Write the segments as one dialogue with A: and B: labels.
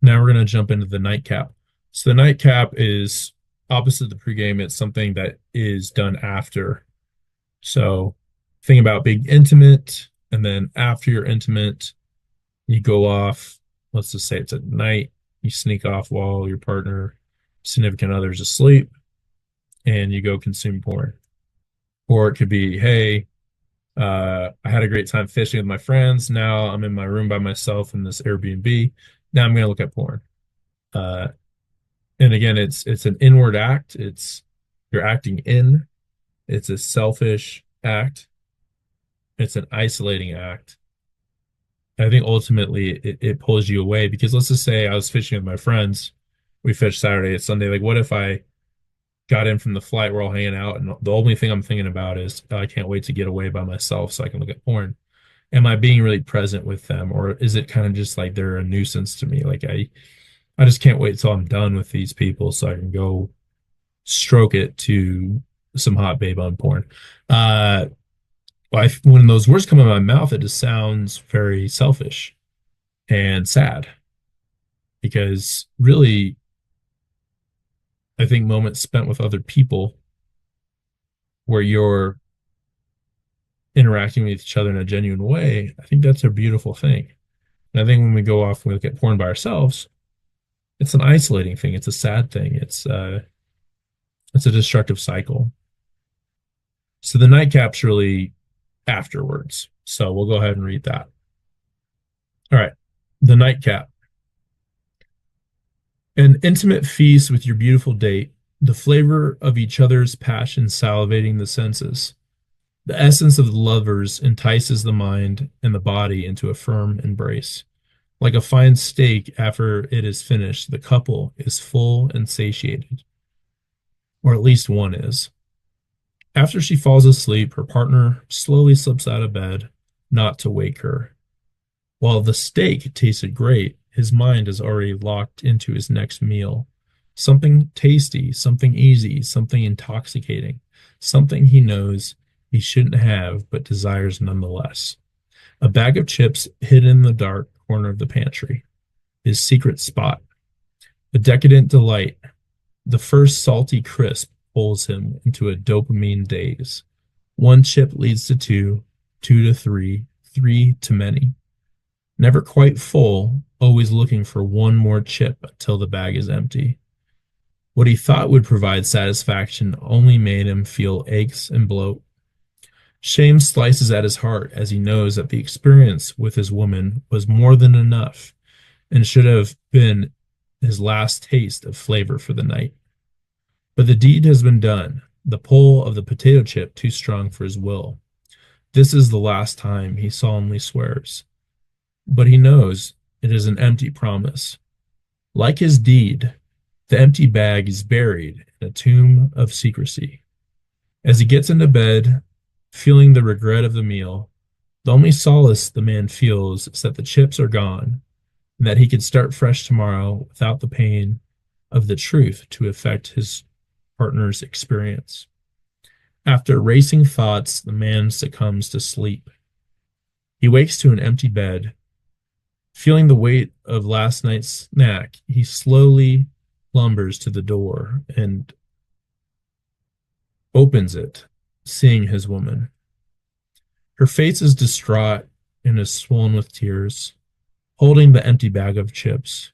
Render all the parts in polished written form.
A: Now we're going to jump into the nightcap. So the nightcap is opposite the pregame. It's something that is done after. So think about being intimate, and then after you're intimate, you go off. Let's just say it's at night. You sneak off while your partner, significant other is asleep, and you go consume porn. Or it could be, hey, I had a great time fishing with my friends. Now I'm in my room by myself in this Airbnb. Now I'm going to look at porn. Uh, and again, it's an inward act. It's you're acting in. It's a selfish act. It's an isolating act. I think ultimately it pulls you away because let's just say I was fishing with my friends. We fished Saturday and Sunday. Like, what if I got in from the flight? We're all hanging out, and the only thing I'm thinking about is I can't wait to get away by myself so I can look at porn. Am I being really present with them, or is it kind of just like they're a nuisance to me? Like I just can't wait till I'm done with these people so I can go stroke it to some hot babe on porn. Uh, when those words come out of my mouth, it just sounds very selfish and sad because really, I think moments spent with other people where you're interacting with each other in a genuine way, I think that's a beautiful thing. And I think when we go off and we look at porn by ourselves, it's an isolating thing. It's a sad thing. It's a destructive cycle. So the nightcap's really afterwards. So we'll go ahead and read that. All right. The nightcap. An intimate feast with your beautiful date, the flavor of each other's passion salivating the senses. The essence of the lovers entices the mind and the body into a firm embrace. Like a fine steak after it is finished, the couple is full and satiated, or at least one is. After she falls asleep, her partner slowly slips out of bed, not to wake her. While the steak tasted great, his mind is already locked into his next meal. Something tasty, something easy, something intoxicating, something he knows he shouldn't have but desires nonetheless. A bag of chips hidden in the dark corner of the pantry, his secret spot. A decadent delight. The first salty crisp pulls him into a dopamine daze. One chip leads to two, two to three, three to many. Never quite full, always looking for one more chip until the bag is empty. What he thought would provide satisfaction only made him feel aches and bloat. Shame slices at his heart as he knows that the experience with his woman was more than enough and should have been his last taste of flavor for the night. But the deed has been done, the pull of the potato chip too strong for his will. This is the last time, he solemnly swears. But he knows it is an empty promise. Like his deed, the empty bag is buried in a tomb of secrecy. As he gets into bed, feeling the regret of the meal, the only solace the man feels is that the chips are gone and that he can start fresh tomorrow without the pain of the truth to affect his partner's experience. After racing thoughts, the man succumbs to sleep. He wakes to an empty bed. Feeling the weight of last night's snack, he slowly lumbers to the door and opens it, seeing his woman. Her face is distraught and is swollen with tears, holding the empty bag of chips.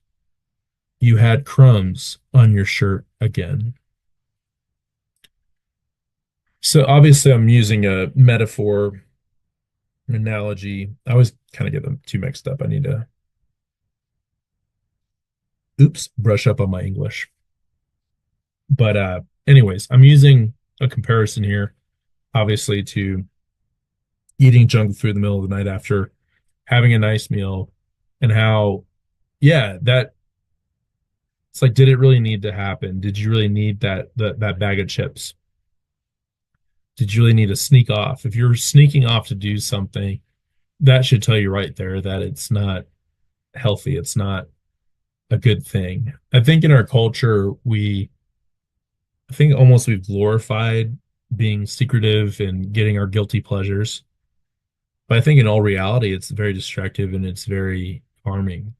A: You had crumbs on your shirt again. So obviously I'm using a metaphor, an analogy. I always kind of get them too mixed up. I need to, brush up on my English. But anyways, I'm using a comparison here, obviously, to eating junk food in the middle of the night after having a nice meal and how, yeah, that it's like, did it really need to happen? Did you really need that bag of chips? Did you really need to sneak off? If you're sneaking off to do something, that should tell you right there that it's not healthy. It's not a good thing. I think in our culture, I think almost we've glorified being secretive and getting our guilty pleasures. But I think in all reality, it's very destructive and it's very harming.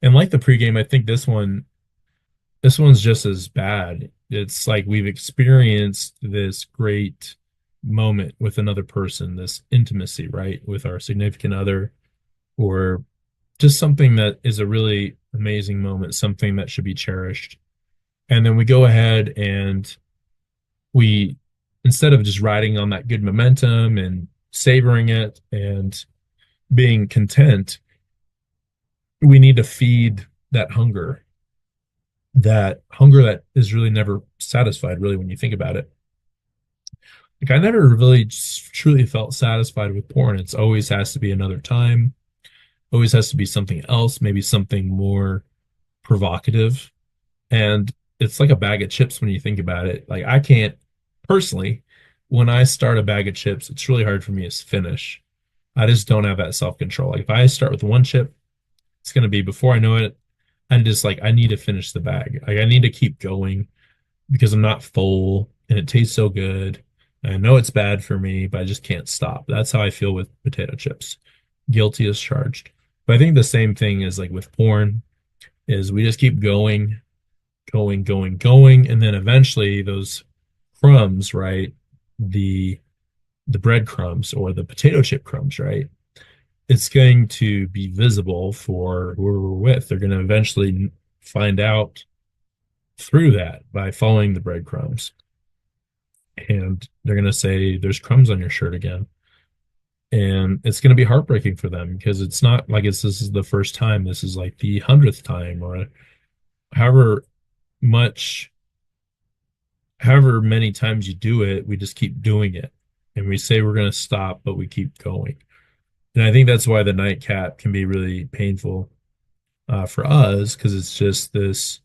A: And like the pregame, I think this one's just as bad. It's like we've experienced this great moment with another person, this intimacy, right, with our significant other, or just something that is a really amazing moment, something that should be cherished. And then we go ahead and we, instead of just riding on that good momentum and savoring it and being content, we need to feed that hunger that is really never satisfied, really, when you think about it. Like, I never really truly felt satisfied with porn. It's always has to be another time, always has to be something else, maybe something more provocative. And it's like a bag of chips when you think about it. Like, I can't personally, when I start a bag of chips, it's really hard for me to finish. I just don't have that self-control. Like, if I start with one chip, it's going to be, before I know it, I'm just like, I need to finish the bag. Like, I need to keep going because I'm not full and it tastes so good. I know it's bad for me, but I just can't stop. That's how I feel with potato chips. Guilty as charged. But I think the same thing is like with porn, is we just keep going, going, going, going, and then eventually those crumbs, right? The the breadcrumbs or the potato chip crumbs, right? It's going to be visible for who we're with. They're going to eventually find out through that by following the breadcrumbs. And they're going to say, there's crumbs on your shirt again. And it's going to be heartbreaking for them because it's not like this is the first time. This is like the 100th time, or however much, however many times you do it, we just keep doing it. And we say we're going to stop, but we keep going. And I think that's why the nightcap can be really painful for us, because it's just this,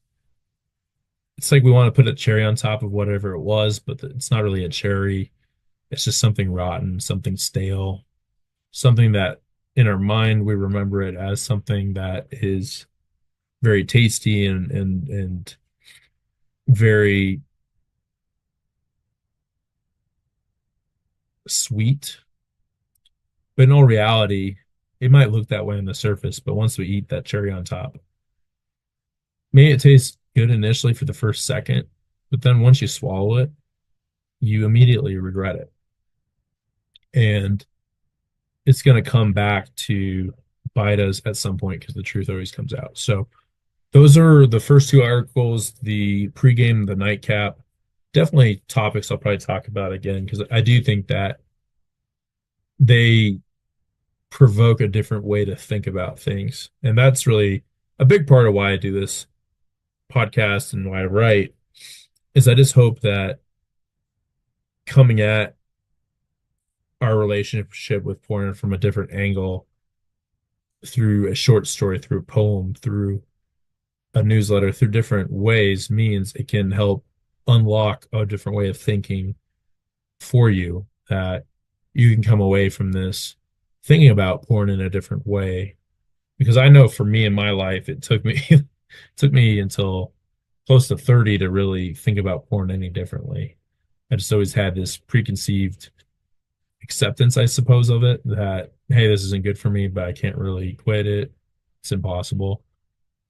A: it's like we want to put a cherry on top of whatever it was, but it's not really a cherry. It's just something rotten, something stale, something that in our mind we remember it as something that is very tasty and very sweet. But in all reality, it might look that way on the surface, but once we eat that cherry on top, maybe it tastes good initially for the first second, but then once you swallow it, you immediately regret it. And it's going to come back to bite us at some point because the truth always comes out. So those are the first two articles, the pregame, the nightcap. Definitely topics I'll probably talk about again because I do think that they provoke a different way to think about things. And that's really a big part of why I do this podcast and why I write, is I just hope that coming at our relationship with porn from a different angle, through a short story, through a poem, through a newsletter, through different ways, means it can help unlock a different way of thinking for you, that you can come away from this thinking about porn in a different way. Because I know for me in my life, it took me it took me until close to 30 to really think about porn any differently. I just always had this preconceived acceptance, I suppose, of it, that, hey, this isn't good for me, but I can't really quit it. It's impossible.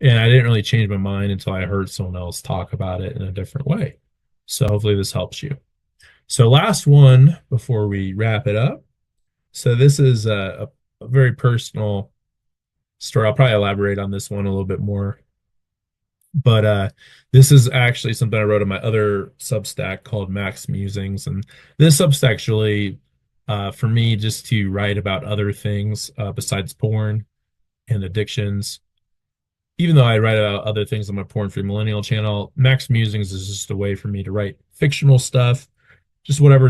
A: And I didn't really change my mind until I heard someone else talk about it in a different way. So hopefully this helps you. So last one before we wrap it up. So this is a very personal story. I'll probably elaborate on this one a little bit more. But this is actually something I wrote in my other Substack called Max Musings. And this Substack's really for me just to write about other things besides porn and addictions. Even though I write about other things on my Porn Free Millennial channel, Max Musings is just a way for me to write fictional stuff, just whatever